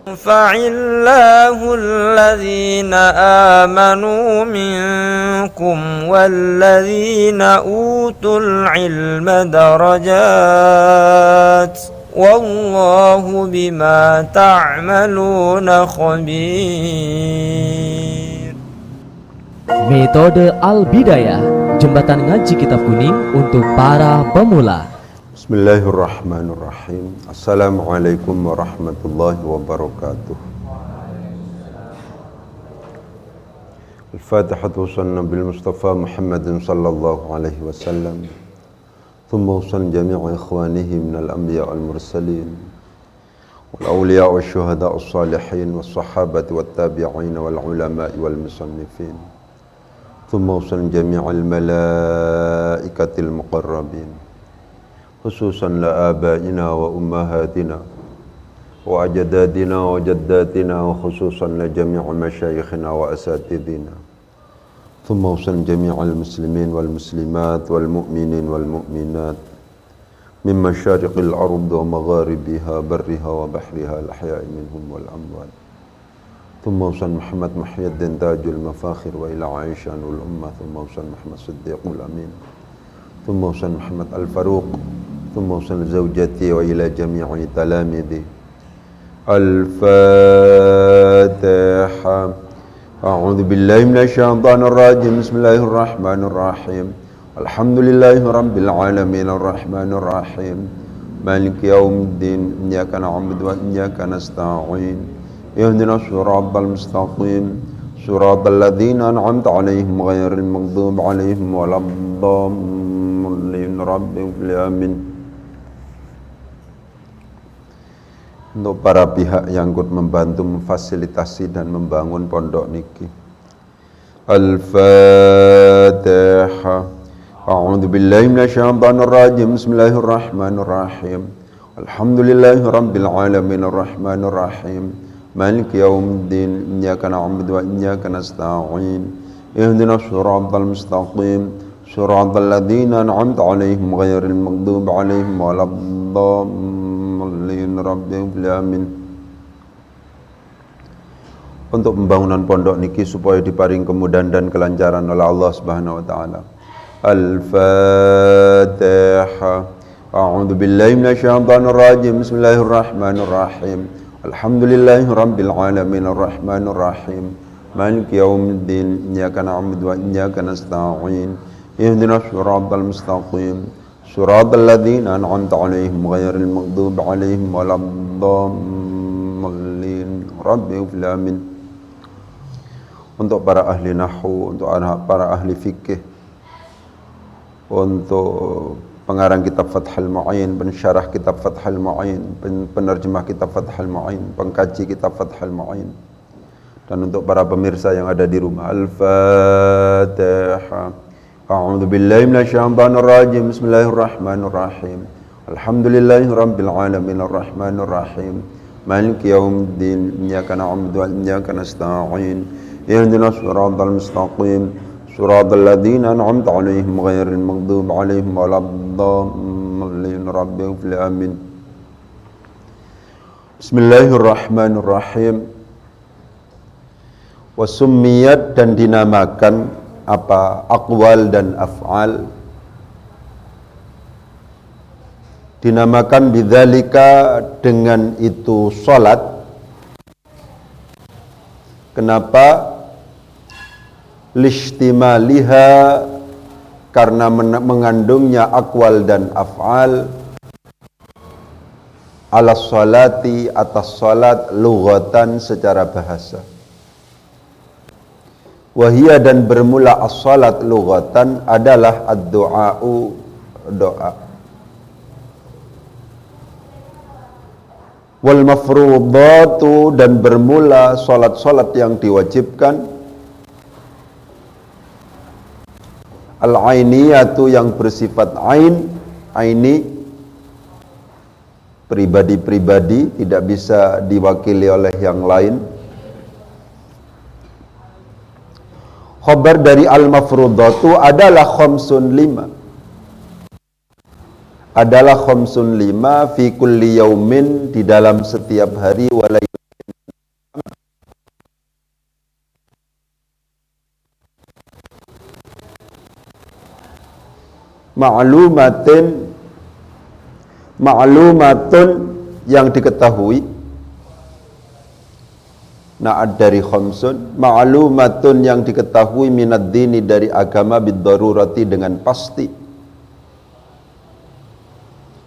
يرفع الله الذين آمنوا منكم والذين أوتوا العلم درجات والله بما تعملون خبير. Metode Al-Bidayah, jembatan ngaji kitab kuning untuk para pemula. Bismillahirrahmanirrahim. Assalamualaikum warahmatullahi wabarakatuh. Al-Fatihatu wassalam bil Mustafa Muhammadin sallallahu alaihi wasallam. Thumma wassalam jami'a ikhwanihi minal anbiya wal mursalin wal awliya wal syuhada wal salihin wal sahabati wal tabi'in wal ulama'i wal musannifin. Thumma wassalam jami'al malaikatil muqarrabin. Khususan la abaina wa ummahatina wa ajdadina wa jaddatina wa khususan la jami'i masyayikhina wa asatidina. Thumma usan jami'al muslimin wal muslimat wal mu'minin wal mu'minat min masyariqil ard wa magharibiha barriha wa bahriha al-ahya'i minhum wal amwat. Thumma usan Muhammad Muhyiddin tajul mafakhir wa ila aishanul ummah. Thumma usan Muhammad Siddiqul amin. Thumma usan Muhammad al-Faruq. ثم وصل زوجتي وإلى جميع تلاميذي. الفاتحة. أعوذ بالله من الشيطان الرجيم. بسم الله الرحمن الرحيم. الحمد لله رب العالمين الرحمن الرحيم مالك يوم الدين. إياك نعبد وإياك نستعين. اهدنا الصراط المستقيم صراط الذين أنعمت عليهم غير المغضوب عليهم ولا الضالين. رب اغفر آمين. Untuk para pihak yang ikut membantu memfasilitasi dan membangun pondok niki. Al-Fatihah. A'udzu billahi minasyaitonir rajim. Bismillahirrahmanirrahim. Alhamdulillahi rabbil alamin arrahmanir rahim maliki yaumiddin. Iyyaka na'budu wa iyyaka nasta'in. Ihdinas siratal mustaqim siratal ladzina an'amta 'alaihim ghairil maghdubi 'alaihim waladdallin. Amin. Untuk pembangunan pondok niki supaya diparing kemudahan dan kelancaran oleh Allah Subhanahu wa taala. Al-Fatihah. A'udzu billahi minasyaitonir rajim. Bismillahirrahmanirrahim. Alhamdulillahirabbil alamin arrahmanir rahim maliki yaumiddin. Iyyaka na'budu wa iyyaka nasta'in. Ihdinas siratal mustaqim suratal ladzina an'amta 'alaihim ghairil maghdubi 'alaihim waladdallin. Rabbi ighfir amin. Untuk para ahli nahwu, untuk para ahli fikih, untuk pengarang kitab Fathul Mu'in, pensyarah kitab Fathul Mu'in, penerjemah kitab Fathul Mu'in, pengkaji kitab Fathul Mu'in, dan untuk para pemirsa yang ada di rumah. Al-Fatihah. A'udzu billahi minasyaitonir rajim. Bismillahirrahmanirrahim. Alhamdulillahi rabbil alamin arrahmanir rahim maliki yaumiddin. Iyyaka na'budu wa iyyaka nasta'in. Ihdinas siratal mustaqim siratal ladzina an'amta 'alaihim ghairil maghdubi 'alaihim waladdallin. Rabbi ighfir amin. Bismillahirrahmanirrahim. Wasummiyat, dan dinamakan apa aqwal dan af'al, dinamakan bidzalika, dengan itu salat. Kenapa? Lishtimaliha, karena mengandungnya aqwal dan af'al, ala salati, atas salat, lughatan, secara bahasa. Wahia, dan bermula as-salat lughatan adalah ad-du'a'u, doa. Wal mafrudatu, dan bermula salat-salat yang diwajibkan. Al-ainiyatu, yang bersifat aini, pribadi-pribadi, tidak bisa diwakili oleh yang lain. Khabar dari al-mafrudatu adalah khamsun 5. Adalah khamsun 5 fi kulli yaumin, di dalam setiap hari, ma'lumatun yang diketahui. Na'ad dari khamsun, ma'lumatun yang diketahui minad dini dari agama bid-darurati dengan pasti.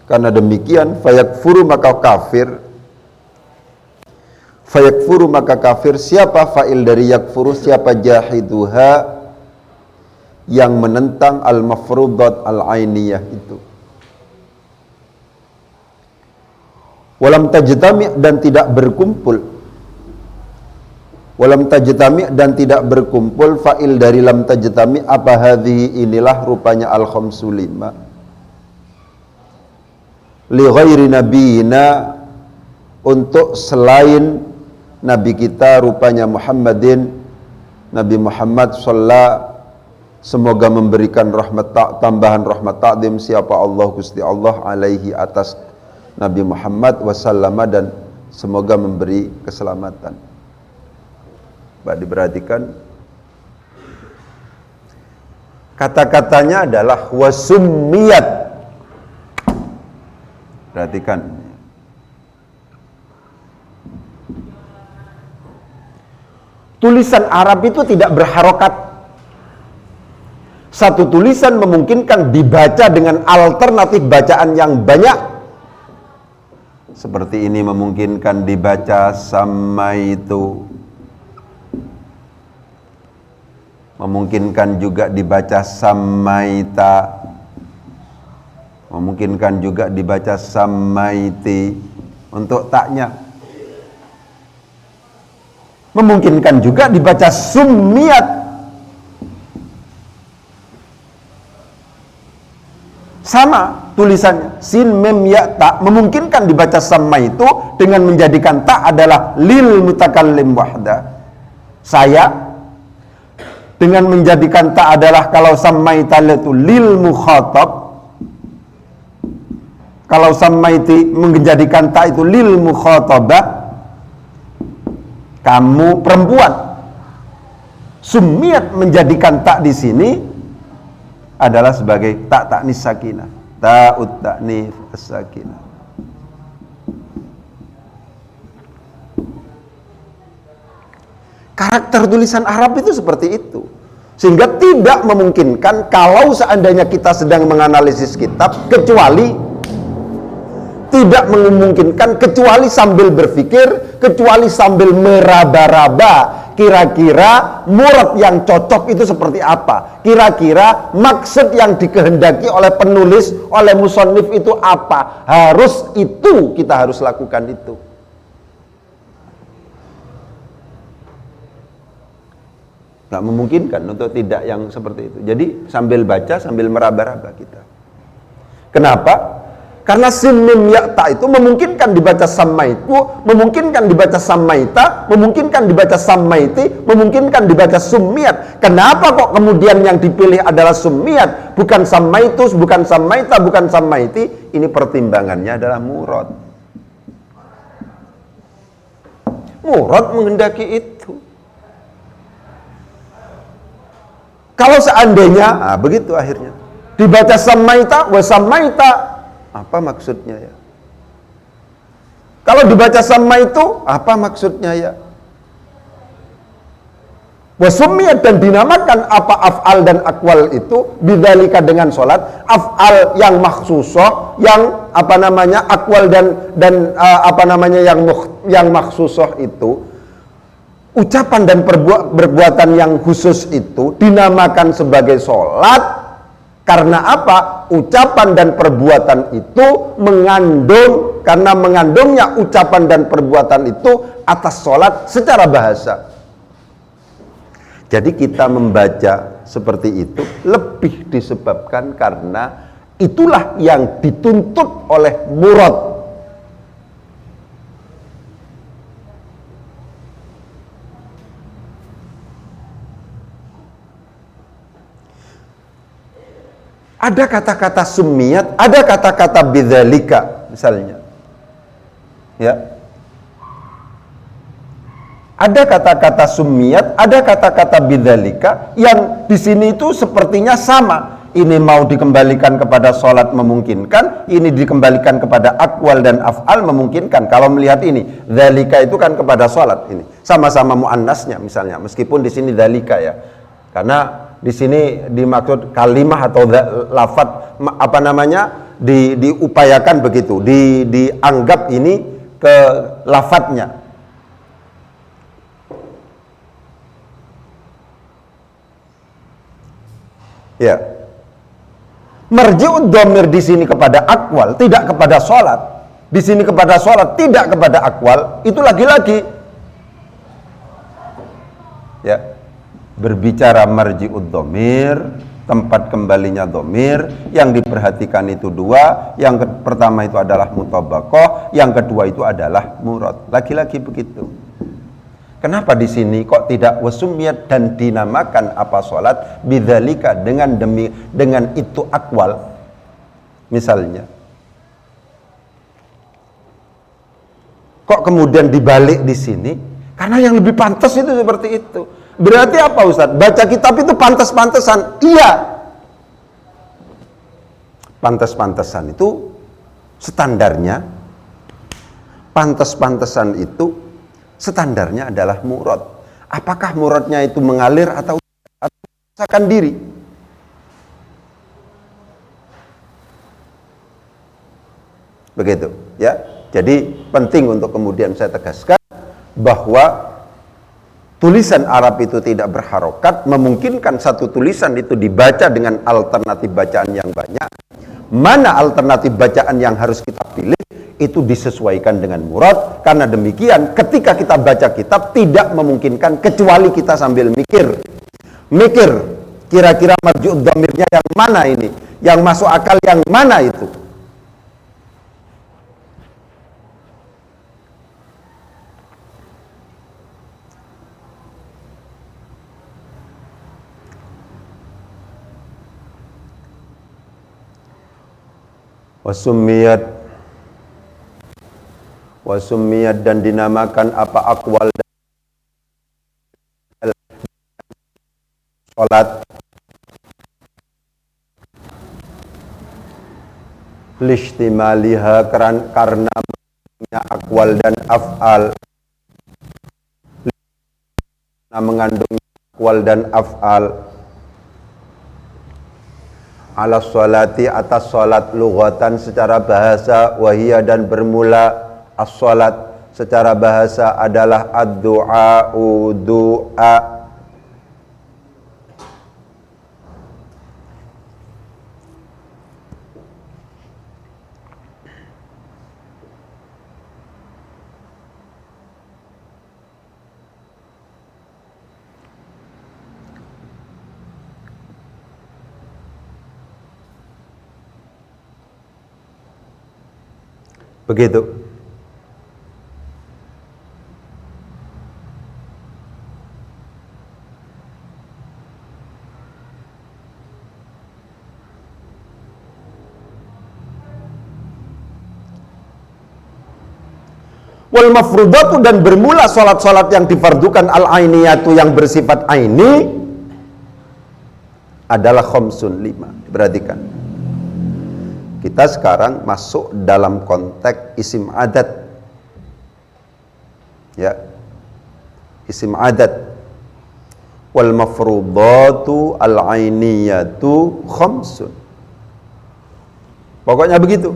Karena demikian fayakfuru maka kafir siapa fa'il dari yakfuru, siapa jahiduha yang menentang al-mafrudat al-ainiyah itu. Walam tajtami dan tidak berkumpul. Walam tajtami dan tidak berkumpul fa'il dari lam tajtami apa hadhihi inilah rupanya al-khamsu lima. Li ghairi nabiyina untuk selain nabi kita rupanya Muhammadin, Nabi Muhammad sallallahu semoga memberikan rahmat tambahan rahmat ta'zim siapa Allah Gusti Allah alaihi atas Nabi Muhammad wasallama dan semoga memberi keselamatan. Pak diperhatikan kata-katanya adalah wasummiyat. Perhatikan. Tulisan Arab itu tidak berharokat. Satu tulisan memungkinkan dibaca dengan alternatif bacaan yang banyak. Seperti ini memungkinkan dibaca samaitu. Memungkinkan juga dibaca samaita. Memungkinkan juga dibaca samaiti untuk taknya. Memungkinkan juga dibaca summiyat. Sama tulisannya sin mem ya ta, memungkinkan dibaca sama itu dengan menjadikan ta adalah lil mutakallim wahda. Saya dengan menjadikan ta adalah kalau samaita itu lil mukhatab. Kalau samaiti menjadikan ta itu lil mukhatabah, kamu perempuan. Summiyat menjadikan ta di sini adalah sebagai ta ta'nis sakinah, ta'ut ta'nis as-sakinah. Karakter tulisan Arab itu seperti itu, sehingga tidak memungkinkan kalau seandainya kita sedang menganalisis kitab kecuali tidak memungkinkan kecuali sambil berpikir, kecuali sambil meraba-raba kira-kira murad yang cocok itu seperti apa, kira-kira maksud yang dikehendaki oleh penulis, oleh musannif itu apa, harus itu kita harus lakukan itu. Nggak memungkinkan untuk tidak yang seperti itu. Jadi sambil baca, sambil meraba-raba kita. Kenapa? Karena sin mim ya ta itu memungkinkan dibaca samaitu, memungkinkan dibaca samaita, memungkinkan dibaca samaiti, memungkinkan dibaca summiyat. Kenapa kok kemudian yang dipilih adalah summiyat, bukan samaitus, bukan samaita, bukan samaiti? Ini pertimbangannya adalah murad. Murad menghendaki itu. Kalau seandainya, begitu akhirnya dibaca samaita, wa samaita, apa maksudnya ya? Kalau dibaca sama itu, apa maksudnya ya? Wasumiyat dan dinamakan apa af'al dan akwal itu bidzalika dengan sholat, af'al yang makhsusoh, yang apa namanya akwal dan apa namanya yang makhsusoh itu, ucapan dan perbuatan yang khusus itu dinamakan sebagai sholat. Karena apa? Ucapan dan perbuatan itu mengandung, karena mengandungnya ucapan dan perbuatan itu atas sholat secara bahasa. Jadi kita membaca seperti itu lebih disebabkan karena itulah yang dituntut oleh murad. Ada kata-kata summiyat, ada kata-kata bidzalika misalnya. Ya. Ada kata-kata summiyat, ada kata-kata bidzalika yang di sini itu sepertinya sama. ini mau dikembalikan kepada sholat memungkinkan, ini dikembalikan kepada akwal dan af'al memungkinkan. Kalau melihat ini, dzalika itu kan kepada sholat, ini sama-sama muannasnya misalnya, meskipun di sini dzalika ya, karena di sini dimaksud kalimah atau lafadz diupayakan begitu, dianggap ini ke lafadznya. Ya. Marji'ud dhamir di sini kepada akwal, tidak kepada sholat. Di sini kepada sholat, tidak kepada akwal. Itu lagi-lagi, ya, berbicara marji'ud dhamir, tempat kembalinya dhamir. Yang diperhatikan itu dua. Yang pertama itu adalah mutabaqah, yang kedua itu adalah murad. Lagi-lagi begitu. Kenapa di sini kok tidak wasumiyat dan dinamakan apa sholat bidzalika dengan itu akwal misalnya? Kok kemudian dibalik di sini? Karena yang lebih pantas itu seperti itu. Berarti apa Ustaz? Baca kitab itu pantas-pantasan? Iya. Pantas-pantasan itu standarnya. Pantas-pantasan itu standarnya adalah murad. Apakah muradnya itu mengalir atau merasakan diri? Begitu, ya. Jadi penting untuk kemudian saya tegaskan bahwa tulisan Arab itu tidak berharokat, memungkinkan satu tulisan itu dibaca dengan alternatif bacaan yang banyak. Mana alternatif bacaan yang harus kita pilih? Itu disesuaikan dengan murad. Karena demikian ketika kita baca kitab tidak memungkinkan kecuali kita sambil mikir kira-kira marji'ud dhamirnya yang mana ini, yang masuk akal yang mana itu. Wasumiyat dan dinamakan apa akwal sholat lishtimaliha karena akwal dan af'al, mengandung akwal dan af'al ala sholati atas sholat lughatan secara bahasa, wahia dan bermula as-sholat secara bahasa adalah ad-du'a'u du'a. Begitu. Wal mafrudatu dan bermula sholat-sholat yang difardukan al-ainiyatu yang bersifat aini adalah khamsun 5. Perhatikan. Kita sekarang masuk dalam konteks isim adat. Ya. Isim adat. Wal mafrudatu al-ainiyatu khamsun. Pokoknya begitu.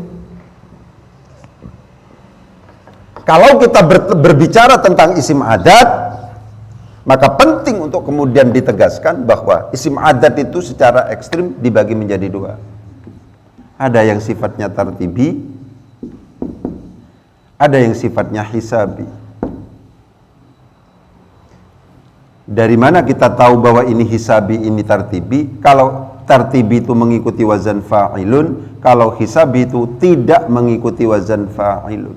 Kalau kita berbicara tentang isim adat, maka penting untuk kemudian ditegaskan bahwa isim adat itu secara ekstrim dibagi menjadi dua. Ada yang sifatnya tartibi, ada yang sifatnya hisabi. Dari mana kita tahu bahwa ini hisabi, ini tartibi? Kalau tartibi itu mengikuti wazan fa'ilun, kalau hisabi itu tidak mengikuti wazan fa'ilun.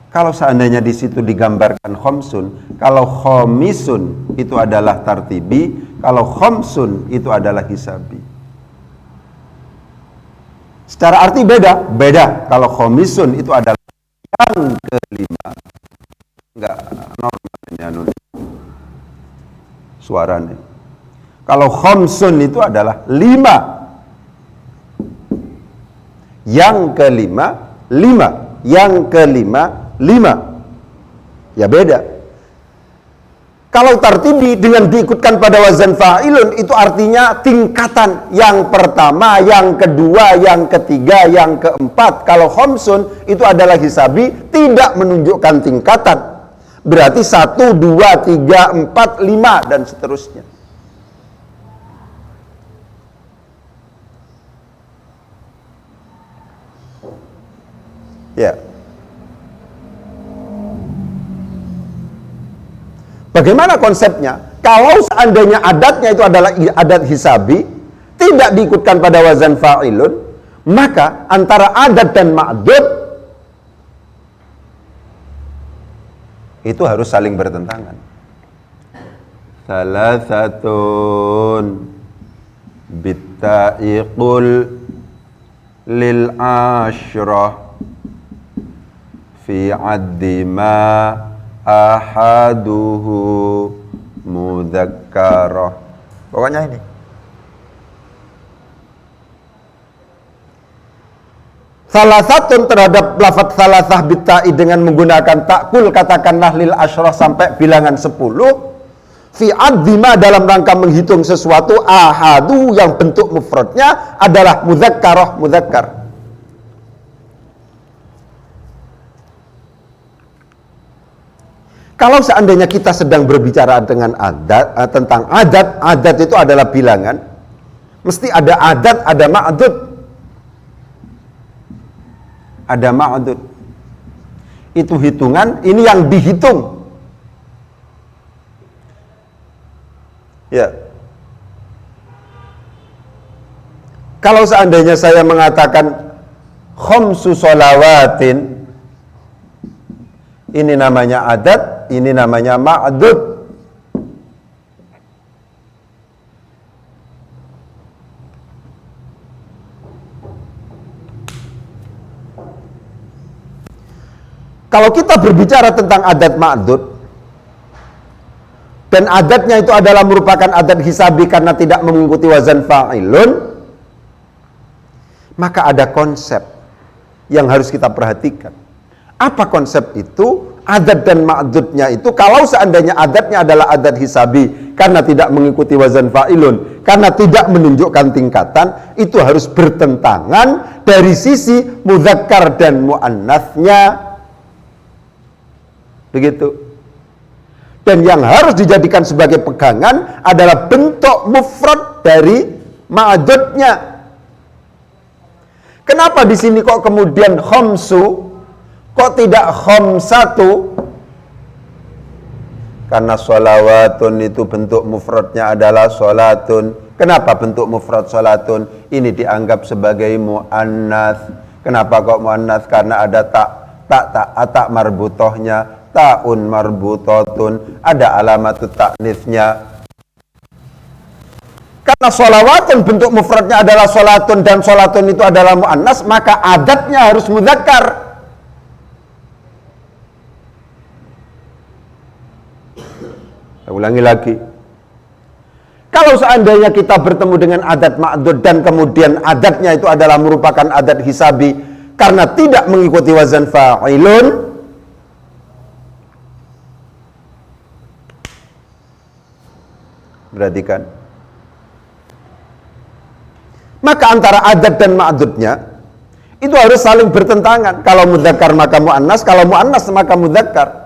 Kalau seandainya di situ digambarkan khamsun, kalau khamisun itu adalah tartibi, kalau khamsun itu adalah hisabi. Secara arti beda. Kalau khamisun itu adalah yang kelima. Enggak normal ini suaranya. Kalau khamsun itu adalah 5. Yang kelima 5. Yang kelima 5. Ya beda. Kalau tartibi dengan diikutkan pada wazan fa'ilun itu artinya tingkatan. Yang pertama, yang kedua, yang ketiga, yang keempat. Kalau khamsun itu adalah hisabi, tidak menunjukkan tingkatan. Berarti 1, 2, 3, 4, 5 dan seterusnya. Ya. Bagaimana konsepnya? Kalau seandainya adatnya itu adalah adat hisabi, tidak diikutkan pada wazan fa'ilun, maka antara adat dan ma'dud itu harus saling bertentangan. Salasatun bitta'iqul lil asyrah fi addi ma ahaduhu mudzakkara. Pokoknya ini. Salasatun terhadap lafadz salasah bitta'i dengan menggunakan ta'kul, katakanlah lil asyrah sampai bilangan 10. Fi addima dalam rangka menghitung sesuatu, ahadu yang bentuk mufradnya adalah mudzakkarah, mudzakkar. Kalau seandainya kita sedang berbicara dengan adat, tentang adat itu adalah bilangan, mesti ada adat, ada ma'dud. Ada ma'dud. Itu hitungan, ini yang dihitung. Ya. Kalau seandainya saya mengatakan khamsu sholawatin, ini namanya adat, ini namanya ma'dud. Kalau kita berbicara tentang adat ma'dud, dan adatnya itu adalah merupakan adat hisabi karena tidak mengikuti wazan fa'ilun, maka ada konsep yang harus kita perhatikan. Apa konsep itu? Adat dan ma'dudnya itu, kalau seandainya adatnya adalah adat hisabi karena tidak mengikuti wazan fa'ilun, karena tidak menunjukkan tingkatan, itu harus bertentangan dari sisi mudzakkar dan mu'annatsnya. Begitu. Dan yang harus dijadikan sebagai pegangan adalah bentuk mufrad dari ma'dudnya. Kenapa di sini kok kemudian khamsu, kok tidak khamsatu? Karena sholawatun itu bentuk mufradnya adalah sholatun. Kenapa bentuk mufrad sholatun? Ini dianggap sebagai mu'annats. Kenapa kok mu'annats? Karena ada tak marbutohnya, ta'un marbutotun, ada alamat ta'nitsnya. Karena sholawatun bentuk mufradnya adalah sholatun dan sholatun itu adalah mu'annats, maka adatnya harus mudzakkar. Saya ulangi lagi. Kalau seandainya kita bertemu dengan adat ma'dud dan kemudian adatnya itu adalah merupakan adat hisabi karena tidak mengikuti wazan fa'ilun, perhatikan, maka antara adat dan ma'dudnya itu harus saling bertentangan. Kalau mudzakkar maka mu'annas, kalau mu'annas maka mudzakkar.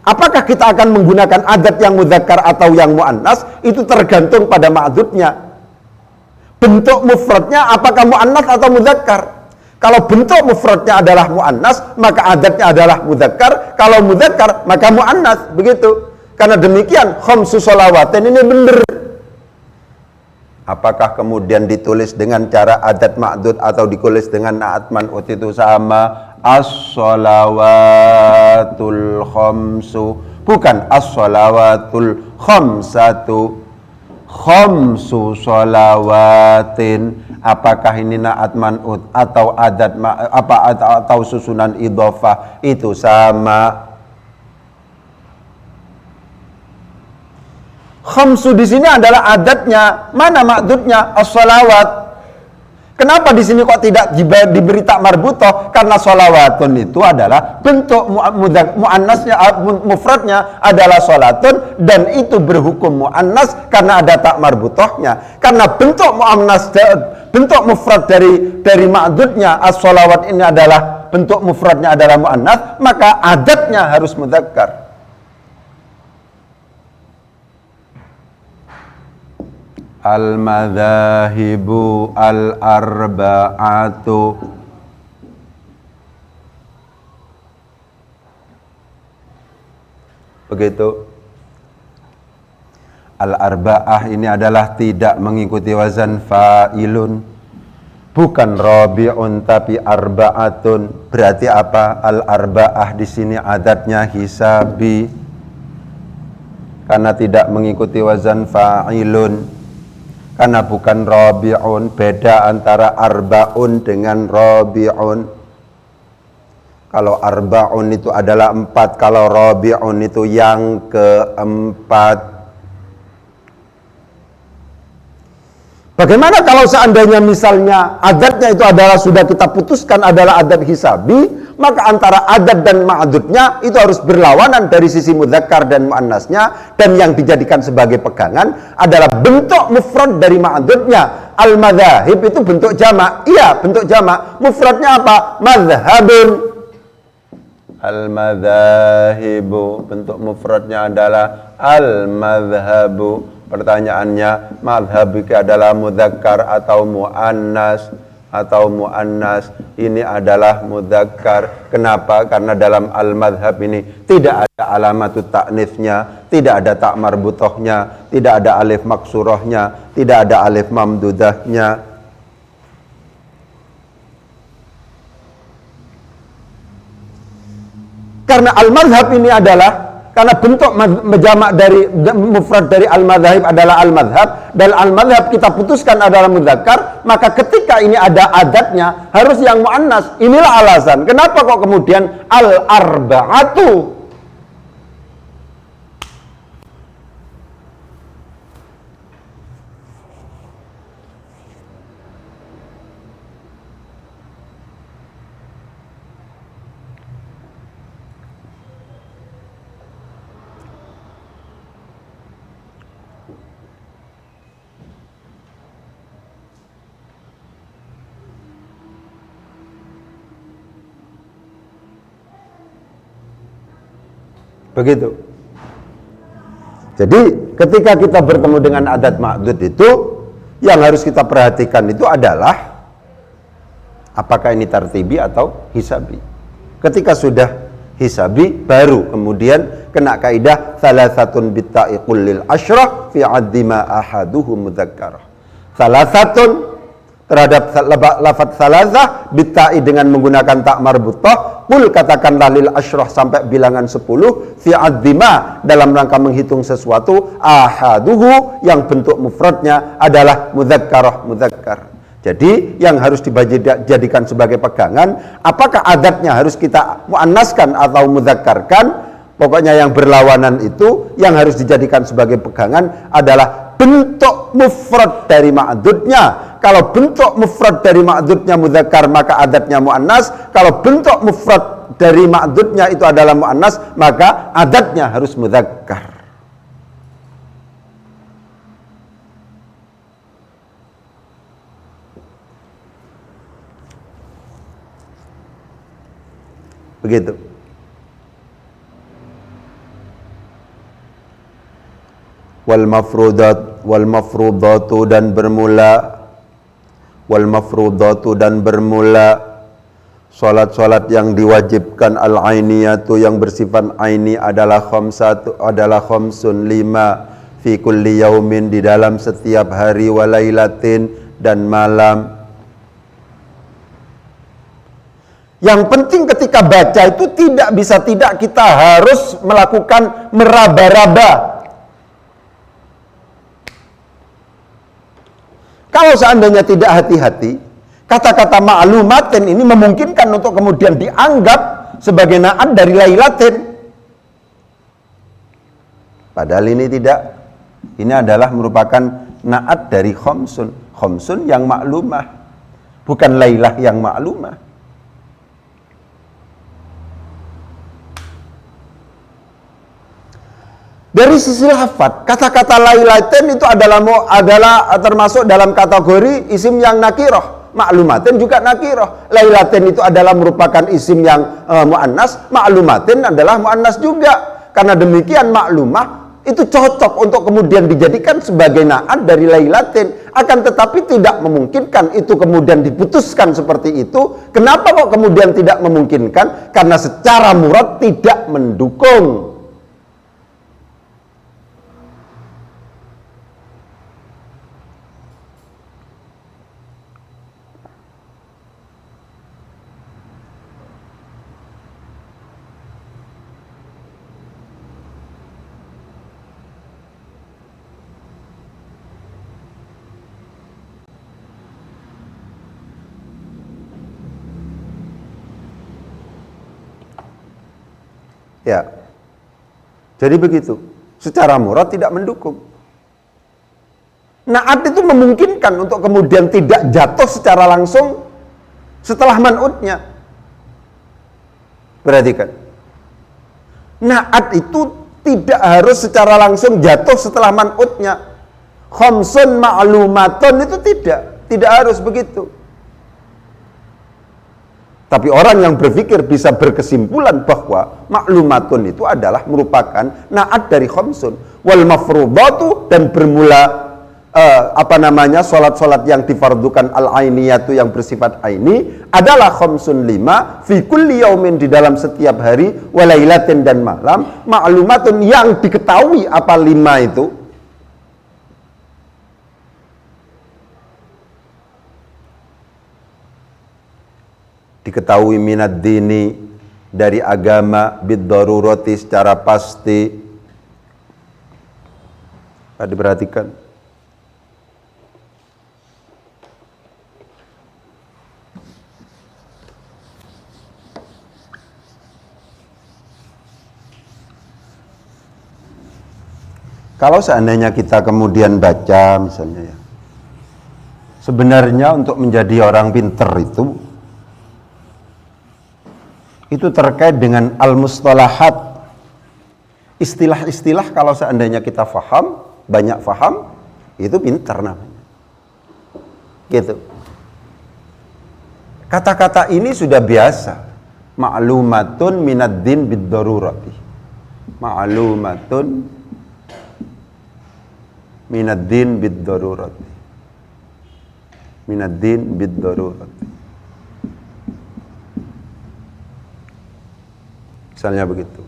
Apakah kita akan menggunakan adat yang mudzakkar atau yang mu'annas? Itu tergantung pada ma'dudnya. Bentuk mufradnya apakah mu'annas atau mudzakkar? Kalau bentuk mufradnya adalah mu'annas, maka adatnya adalah mudzakkar. Kalau mudzakkar maka mu'annas. Begitu. Karena demikian khamsu sholawatin ini benar. Apakah kemudian ditulis dengan cara adat ma'dud atau ditulis dengan na'at man'ut itu sama? As-sholawatul khamsu, bukan as-sholawatul khamsatu. Khamsu sholawatin, apakah ini na'at man'ut atau adat atau susunan idhofah, itu sama. Khamsu di sini adalah adatnya. Mana ma'dudnya? As-salawat. Kenapa di sini kok tidak diberi tak marbutoh? Karena sholawatun itu adalah bentuk muannasnya, mufradnya adalah sholatun, dan itu berhukum muannas karena ada tak marbutohnya. Karena bentuk muannas, bentuk mufrad dari ma'dudnya as-sholawat ini adalah bentuk mufradnya adalah muannas, maka adatnya harus mudzakkar. Al-madzahibu al-arba'atu. Begitu. Al-arba'ah ini adalah tidak mengikuti wazan fa'ilun, bukan rabi'un tapi arba'atun. Berarti apa? Al-arba'ah di sini adatnya hisabi karena tidak mengikuti wazan fa'ilun. Karena bukan rabi'un, beda antara arba'un dengan rabi'un. Kalau arba'un itu adalah 4, kalau rabi'un itu yang keempat. Bagaimana kalau seandainya misalnya adatnya itu adalah sudah kita putuskan adalah adat hisabi, maka antara adat dan ma'dudnya itu harus berlawanan dari sisi mudzakkar dan muannasnya, dan yang dijadikan sebagai pegangan adalah bentuk mufrad dari ma'dudnya. Al-madzahib itu bentuk jamak. Iya, bentuk jamak. Mufradnya apa? Madzhabun. Al-madzahibu, bentuk mufradnya adalah al-madzhabu. Pertanyaannya, madhab adalah mudzakkar atau muannas? Atau muannas? Ini adalah mudzakkar. Kenapa? Karena dalam al-madhab ini tidak ada alamatut ta'nitsnya, tidak ada tak marbutohnya, tidak ada alif maksurahnya, tidak ada alif mamdudahnya. Karena al-madhab ini adalah karena bentuk jamak dari mufrad dari al-madzahib adalah al-madzhab, dan al-madzhab kita putuskan adalah mudzakkar, maka ketika ini ada adatnya harus yang muannas. Inilah alasan kenapa kok kemudian al-arba'atu. Begitu. Jadi ketika kita bertemu dengan adat ma'dud itu, yang harus kita perhatikan itu adalah apakah ini tartibi atau hisabi. Ketika sudah hisabi, baru kemudian kena kaidah salasatun bitta'i kullil asyrah fi addima ahaduhu mudzakkar. Salasatun terhadap lafaz salasah bitta'i dengan menggunakan tak marbutah. Qul katakanlah lil asyrah sampai bilangan 10 fi addima dalam rangka menghitung sesuatu ahaduhu yang bentuk mufradnya adalah mudzakkarah mudzakkar. Jadi yang harus dijadikan sebagai pegangan, apakah adatnya harus kita muannaskan atau mudzakkarkan? Pokoknya yang berlawanan itu yang harus dijadikan sebagai pegangan adalah bentuk mufrad dari ma'dudnya. Kalau bentuk mufrad dari ma'dudnya mudzakkar, maka adatnya muannas. Kalau bentuk mufrad dari ma'dudnya itu adalah muannas, maka adatnya harus mudzakkar. Begitu. Wal mafrudatu dan bermula, wal mafrudatu dan bermula salat-salat yang diwajibkan al-ainiyatu yang bersifat aini adalah khamsun 5 fi kulli yaumin di dalam setiap hari walailatin dan malam. Yang penting ketika baca itu tidak bisa tidak kita harus melakukan meraba-raba. Kalau seandainya tidak hati-hati, kata-kata ma'lumatin ini memungkinkan untuk kemudian dianggap sebagai na'at dari lailatin. Padahal ini tidak. Ini adalah merupakan naat dari khamsun. Khamsun yang maklumah, bukan lailah yang maklumah. Dari sisi lafadz, kata-kata lailatain itu adalah termasuk dalam kategori isim yang nakirah. Maklumatin juga nakirah. Lailatain itu adalah merupakan isim yang muannas, maklumatin adalah muannas juga. Karena demikian maklumah itu cocok untuk kemudian dijadikan sebagai naat dari lailatain. Akan tetapi tidak memungkinkan itu kemudian diputuskan seperti itu. Kenapa kok kemudian tidak memungkinkan? Karena secara murad tidak mendukung. Ya, jadi begitu. Secara murad tidak mendukung. Naat itu memungkinkan untuk kemudian tidak jatuh secara langsung setelah man'utnya. Perhatikan. Naat itu tidak harus secara langsung jatuh setelah man'utnya. Khamsun ma'lumatun itu tidak harus begitu. Tapi orang yang berpikir bisa berkesimpulan bahwa maklumatun itu adalah merupakan naat dari khamsun. Wal mafrudatu, dan bermula salat-salat yang difardukan al-ainiyatu yang bersifat aini adalah khamsun 5 fi kulli yaumin, di dalam setiap hari, walailatin, dan malam, maklumatun yang diketahui apa 5 itu. Diketahui minad dini, dari agama, bid-darurati, secara pasti. Diperhatikan. Kalau seandainya kita kemudian baca misalnya ya, sebenarnya untuk menjadi orang pinter itu terkait dengan al-mustalahat, istilah-istilah. Kalau seandainya kita faham, banyak faham, itu pintar namanya. Gitu. Kata-kata ini sudah biasa. Ma'lumatun minad din bid-darurati. Ma'lumatun minad din bid-darurati. Minad din bid-darurati. Misalnya begitu.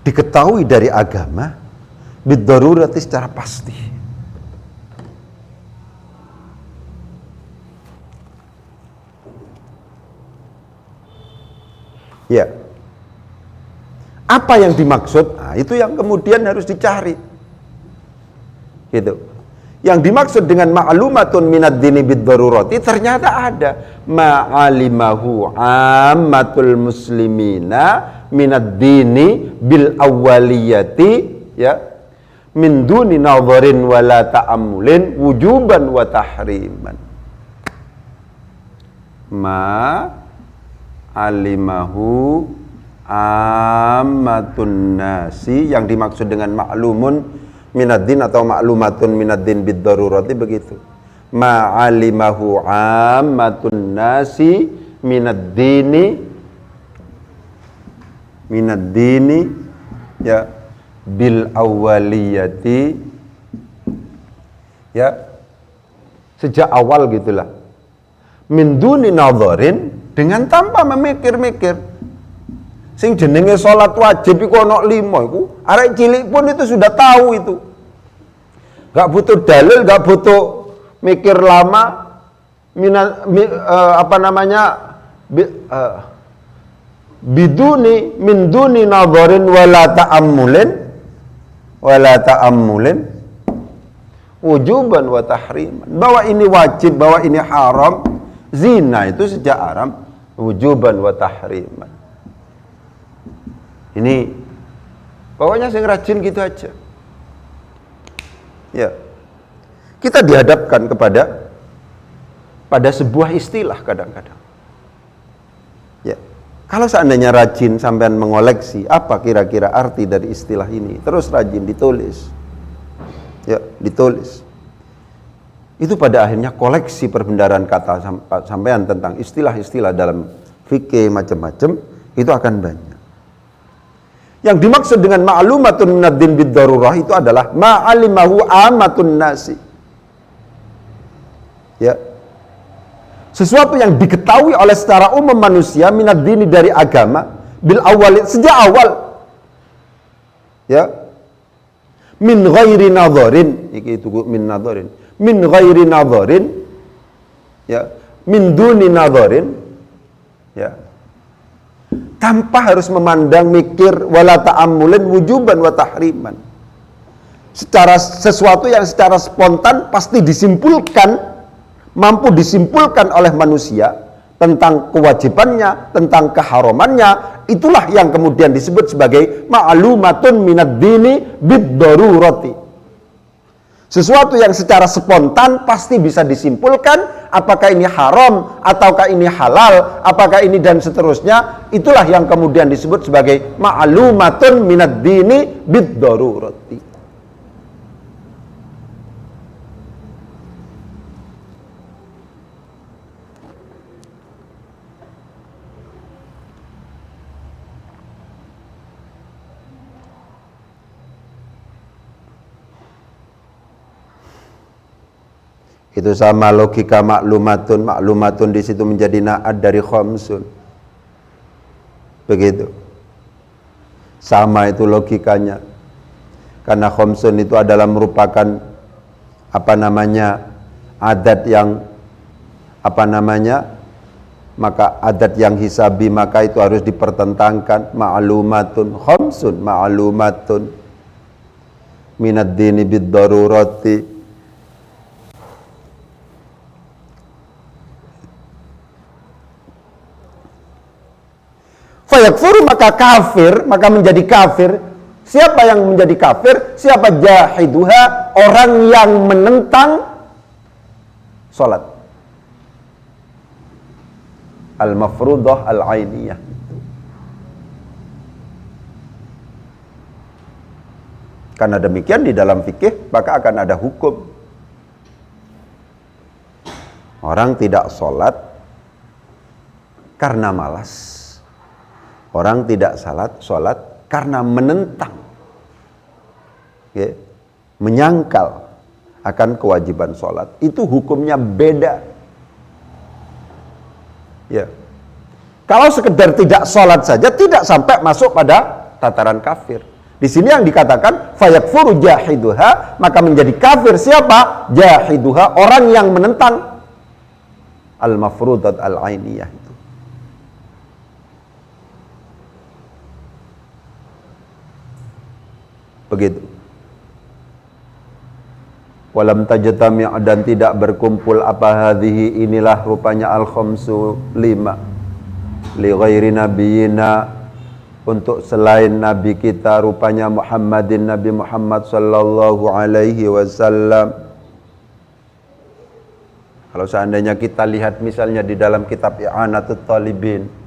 Diketahui dari agama bid-darurati, secara pasti. Ya. Apa yang dimaksud? Nah, itu yang kemudian harus dicari. Gitu. Yang dimaksud dengan ma'lumatun minad dini bid-darurati ternyata ada ma'alimahu ammatul muslimina minad dini bil awwaliyati, ya, min duni nadharin wala ta'ammulin wujuban wa tahriman. Ma'alimahu ammatun nasi, yang dimaksud dengan ma'lumun minaddin atau maklumatun minaddin bid-darurati begitu. Ma'alimahu ammatun nasi minaddini ya bil awwaliyati, ya, sejak awal gitulah. Min duni nadharin, dengan tanpa memikir-mikir. Sing jenenge salat wajib iku ana 5 iku, arek cilik pun itu sudah tahu itu. Gak butuh dalil, gak butuh mikir lama. Biduni min duni nadharin wala ta'ammulin wujuban wa tahriman. Bahwa ini wajib, bahwa ini haram, zina itu sejak haram, wujuban wa tahriman. Ini Pokoknya sing rajin gitu aja. Ya. Kita dihadapkan pada sebuah istilah kadang-kadang. Ya. Kalau seandainya rajin sampean mengoleksi apa kira-kira arti dari istilah ini, terus rajin ditulis. Ya, ditulis. Itu pada akhirnya koleksi perbendaharaan kata sampean tentang istilah-istilah dalam fikih macam-macam itu akan banyak. Yang dimaksud dengan ma'lumatun minad-din bid-darurah itu adalah ma'alimahu amatun nasi. Ya. Sesuatu yang diketahui oleh secara umum manusia minad-dini dari agama bil awal sejak awal. Ya. Min ghairi nadharin, itu min nadharin. Min ghairi nadharin, ya, min duni nadharin, ya, tanpa harus memandang, mikir, wala ta'ammulin wujuban wa tahriman. Sesuatu yang secara spontan pasti disimpulkan, mampu disimpulkan oleh manusia tentang kewajibannya, tentang keharamannya, itulah yang kemudian disebut sebagai ma'lumatun minad dini bid-darurati. Sesuatu yang secara spontan pasti bisa disimpulkan apakah ini haram ataukah ini halal, apakah ini dan seterusnya. Itulah yang kemudian disebut sebagai ma'lumatun minad dini bid-darurati. Itu sama logika maklumatun di situ menjadi na'ad dari khamsun. Begitu. Sama itu logikanya. Karena khamsun itu adalah merupakan adat yang maka adat yang hisabi, maka itu harus dipertentangkan. Ma'lumatun khamsun ma'lumatun minad dini bid-darurati. Fayakfur, maka kafir, maka menjadi kafir. Siapa yang menjadi kafir? Siapa jahiduha? Orang yang menentang salat. Al-mafruḍah al-'ainiyah. Karena demikian di dalam fikih maka akan ada hukum. Orang tidak salat karena malas. Orang tidak sholat karena menentang, ya, menyangkal akan kewajiban sholat. Itu hukumnya beda. Ya. Kalau sekedar tidak sholat saja tidak sampai masuk pada tataran kafir. Di sini yang dikatakan fayakfuru jahiduha, maka menjadi kafir siapa? Jahiduha, orang yang menentang al-mafruḍat al-'ainiyah. Begitu. Walam tajtami' dan tidak berkumpul apa hadhihi, inilah rupanya al-khamsu 5 li ghairi nabiyina, untuk selain nabi kita rupanya Muhammadin, Nabi Muhammad sallallahu alaihi wasallam. Kalau seandainya kita lihat misalnya di dalam kitab I'anatut Talibin,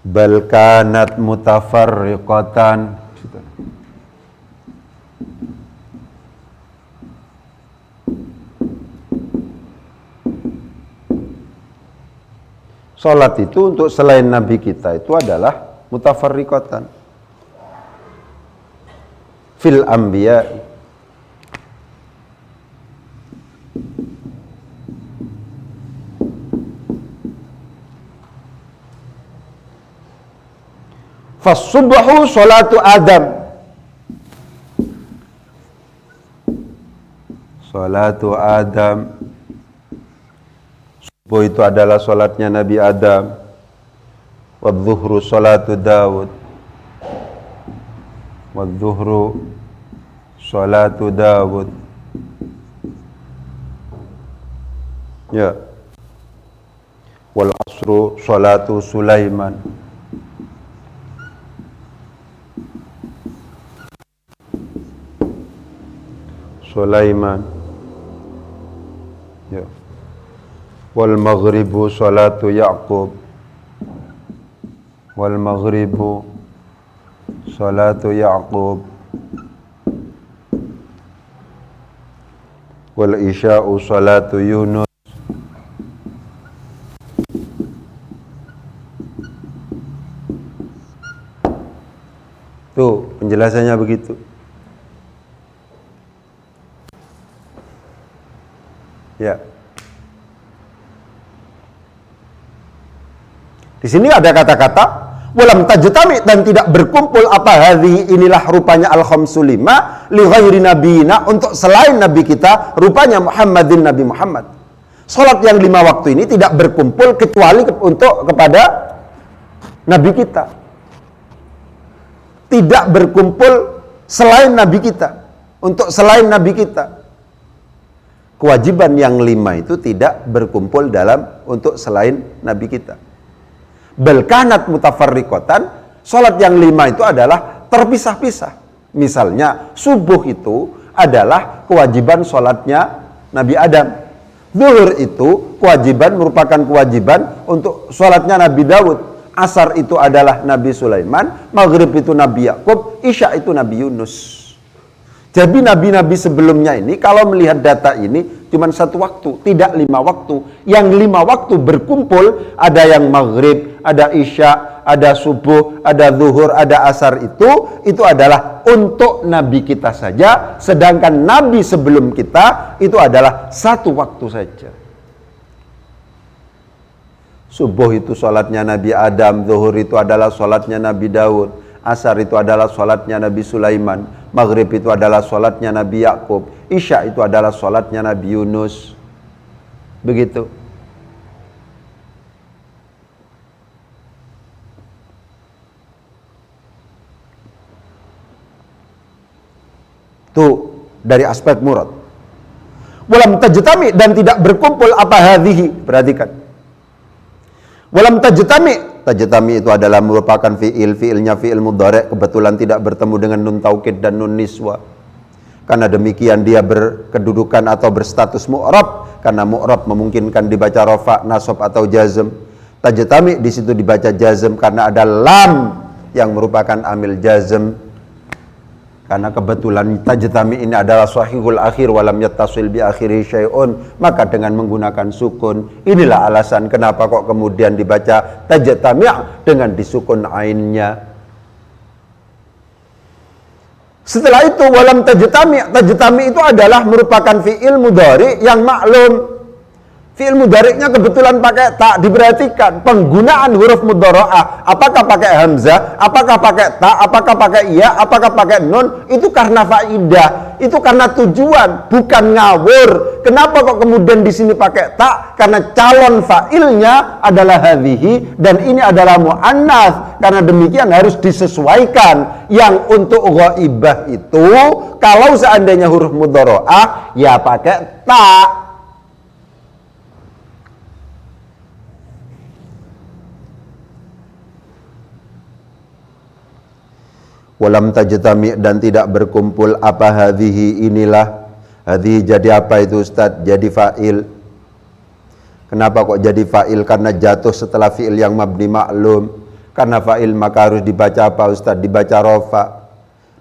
bal kanat mutafarriqatan, salat itu untuk selain nabi kita itu adalah mutafarriqatan fil anbiya. Fas-subhu salatu Adam. Salatu Adam. Subuh itu adalah salatnya Nabi Adam. Wadzuhru salatu Daud. Wadzuhru salatu Daud. Ya. Wal asru salatu Sulaiman. Sulaiman. Ya. Wal maghribu salatu Yaqub. Wal maghribu salatu Yaqub. Wal isya'u salatu Yunus. Tuh, penjelasannya begitu. Ya. Di sini ada kata-kata walam tajtami, dan tidak berkumpul apa hadhihi, inilah rupanya al-khamsu lima li ghairi nabiyina, untuk selain nabi kita, rupanya Muhammadin, Nabi Muhammad. Salat yang 5 waktu ini tidak berkumpul kecuali untuk kepada nabi kita. Tidak berkumpul selain nabi kita, untuk selain nabi kita. Kewajiban yang 5 itu tidak berkumpul dalam untuk selain nabi kita. Belkanat mutafarriqatan, salat yang 5 itu adalah terpisah-pisah. Misalnya subuh itu adalah kewajiban salatnya Nabi Adam. Zuhur itu kewajiban, merupakan kewajiban untuk salatnya Nabi Daud. Asar itu adalah Nabi Sulaiman, maghrib itu Nabi Yakub, isya itu Nabi Yunus. Jadi nabi-nabi sebelumnya ini kalau melihat data ini cuma 1 waktu, tidak 5 waktu. Yang 5 waktu berkumpul, ada yang maghrib, ada isya, ada subuh, ada zuhur, ada asar, itu adalah untuk nabi kita saja. Sedangkan nabi sebelum kita itu adalah 1 waktu saja. Subuh itu sholatnya Nabi Adam, zuhur itu adalah sholatnya Nabi Daud, asar itu adalah sholatnya Nabi Sulaiman, maghrib itu adalah sholatnya Nabi Yakub, isya itu adalah sholatnya Nabi Yunus. Begitu. Tuh dari aspek murad. Walam tajtami, dan tidak berkumpul apa hadhihi, perhatikan. Walam tajtami, tajtami itu adalah merupakan fiilnya fiil mudhari', kebetulan tidak bertemu dengan nun taukid dan nun niswa. Karena demikian dia berkedudukan atau berstatus mu'rab, karena mu'rab memungkinkan dibaca rafa, nasab atau jazm. Tajtami di situ dibaca jazm karena ada lam yang merupakan amil jazm. Karena kebetulan tajtami ini adalah sahihul akhir walam yattasil bi akhiri syai'un, maka dengan menggunakan sukun, inilah alasan kenapa kok kemudian dibaca tajtami' dengan disukun ainnya. Setelah itu walam tajtami', tajtami' itu adalah merupakan fi'il mudhari yang maklum. Fi'il mudhari'nya kebetulan pakai tak, diperhatikan penggunaan huruf mudhara'ah, apakah pakai hamzah, apakah pakai ta, apakah pakai iya, apakah pakai nun, itu karena faidah, itu karena tujuan, bukan ngawur. Kenapa kok kemudian di sini pakai ta? Karena calon fa'ilnya adalah hadhihi dan ini adalah mu'annats. Karena demikian harus disesuaikan. Yang untuk ghaibah itu kalau seandainya huruf mudhara'ah ya pakai ta. Walam tajtami, dan tidak berkumpul apa hadhihi, inilah. Hadhihi jadi apa itu Ustaz? Jadi fa'il. Kenapa kok jadi fa'il? Karena jatuh setelah fi'il yang mabni maklum. Karena fa'il maka harus dibaca apa Ustaz? Dibaca rafa.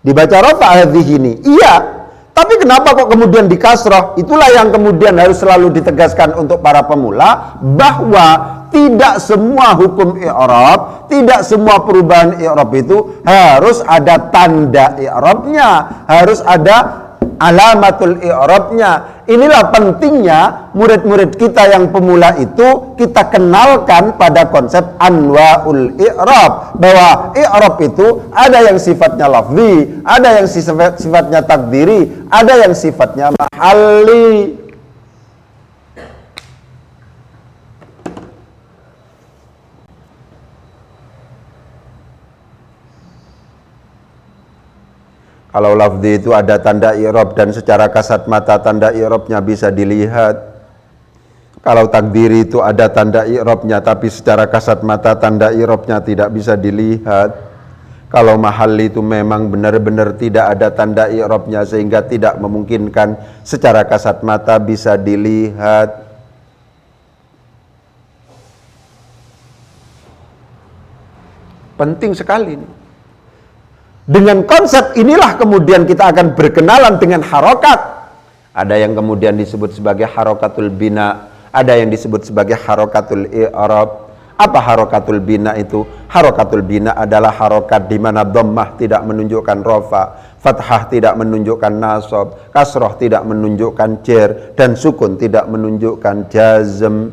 Dibaca rafa hadhihi ini. Iya. Tapi kenapa kok kemudian dikasrah? Itulah yang kemudian harus selalu ditegaskan untuk para pemula, bahwa tidak semua hukum i'rab, tidak semua perubahan i'rab itu harus ada tanda i'rabnya, harus ada alamatul i'rabnya. Inilah pentingnya murid-murid kita yang pemula itu kita kenalkan pada konsep anwaul i'rab, bahwa i'rab itu ada yang sifatnya lafzi, ada yang sifatnya takdiri, ada yang sifatnya mahalli. Kalau lafzi itu ada tanda i'rab dan secara kasat mata tanda i'rabnya bisa dilihat. Kalau takdiri itu ada tanda i'rabnya, tapi secara kasat mata tanda i'rabnya tidak bisa dilihat. Kalau mahal itu memang benar-benar tidak ada tanda i'rabnya sehingga tidak memungkinkan secara kasat mata bisa dilihat. Penting sekali ini. Dengan konsep inilah kemudian kita akan berkenalan dengan harokat. Ada yang kemudian disebut sebagai harokatul bina, ada yang disebut sebagai harokatul i'rab. Apa harokatul bina itu? Harokatul bina adalah harokat di mana dhammah tidak menunjukkan rofa, fathah tidak menunjukkan nasab, kasroh tidak menunjukkan jer, dan sukun tidak menunjukkan jazm.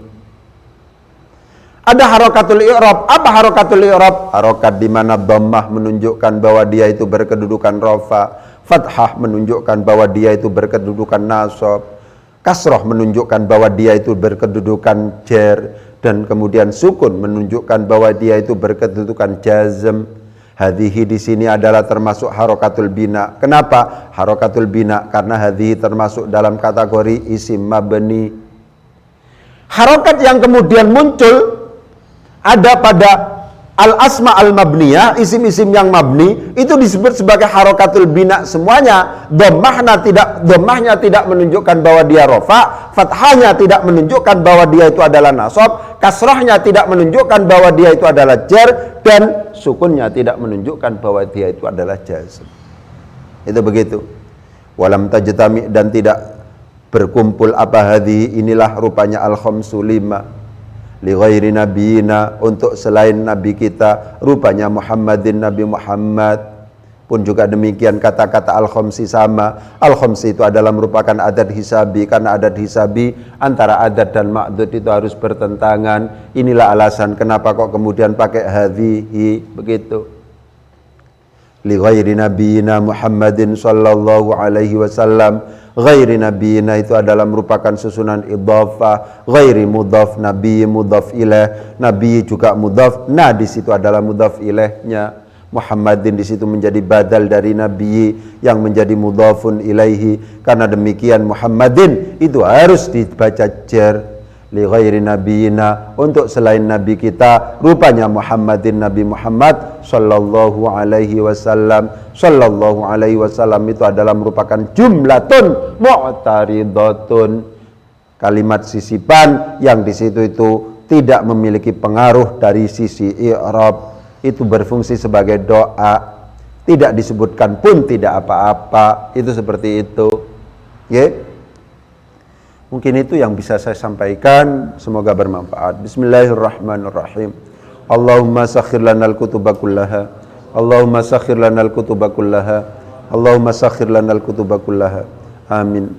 Ada harokatul i'rab. Apa harokatul i'rab? Harokat di mana dhammah menunjukkan bahwa dia itu berkedudukan rofa, fathah menunjukkan bahwa dia itu berkedudukan nasab, kasroh menunjukkan bahwa dia itu berkedudukan jer, dan kemudian sukun menunjukkan bahwa dia itu berkedudukan jazm. Hadhihi di sini adalah termasuk harokatul bina. Kenapa harokatul bina? Karena hadhihi termasuk dalam kategori isim mabni. Harokat yang kemudian muncul ada pada al-asma al-mabniyah, isim-isim yang mabni, itu disebut sebagai harokatul bina semuanya. Dhammahnya tidak menunjukkan bahwa dia rofa, fathahnya tidak menunjukkan bahwa dia itu adalah nasab, kasrahnya tidak menunjukkan bahwa dia itu adalah jar, dan sukunnya tidak menunjukkan bahwa dia itu adalah jazm. Itu begitu. Walam tajtami, dan tidak berkumpul apa hadhi, inilah rupanya al-khamsu lima. Li ghairi nabiyina, untuk selain nabi kita, rupanya Muhammadin, Nabi Muhammad. Pun juga demikian kata-kata al-khamsi sama. Al-khamsi itu adalah merupakan adat hisabi, karena adat hisabi antara adat dan ma'dud itu harus bertentangan. Inilah alasan kenapa kok kemudian pakai hadhihi begitu. Li ghairi nabiyina Muhammadin sallallahu alaihi wasallam. Ghairi nabiyina itu adalah merupakan susunan idhafah. Ghairi mudhaf, nabi mudhaf ilaih, nabi juga mudhaf. Nah, di situ adalah mudhaf ilaihnya. Muhammadin di situ menjadi badal dari nabi yang menjadi mudhafun ilaihi. Karena demikian Muhammadin itu harus dibaca jar. Li ghairi nabiyina, untuk selain nabi kita, rupanya Muhammadin, Nabi Muhammad sallallahu alaihi wasallam. Sallallahu alaihi wasallam itu adalah merupakan jumlatun mu'taridatun, kalimat sisipan yang di situ itu tidak memiliki pengaruh dari sisi i'rab. Itu berfungsi sebagai doa, tidak disebutkan pun tidak apa-apa. Itu seperti itu. Ya. Mungkin itu yang bisa saya sampaikan, semoga bermanfaat. Bismillahirrahmanirrahim. Allahumma sakhir lanal kutuba kullaha, Allahumma sakhir lanal kutuba kullaha, Allahumma sakhir lanal kutuba kullaha. Amin.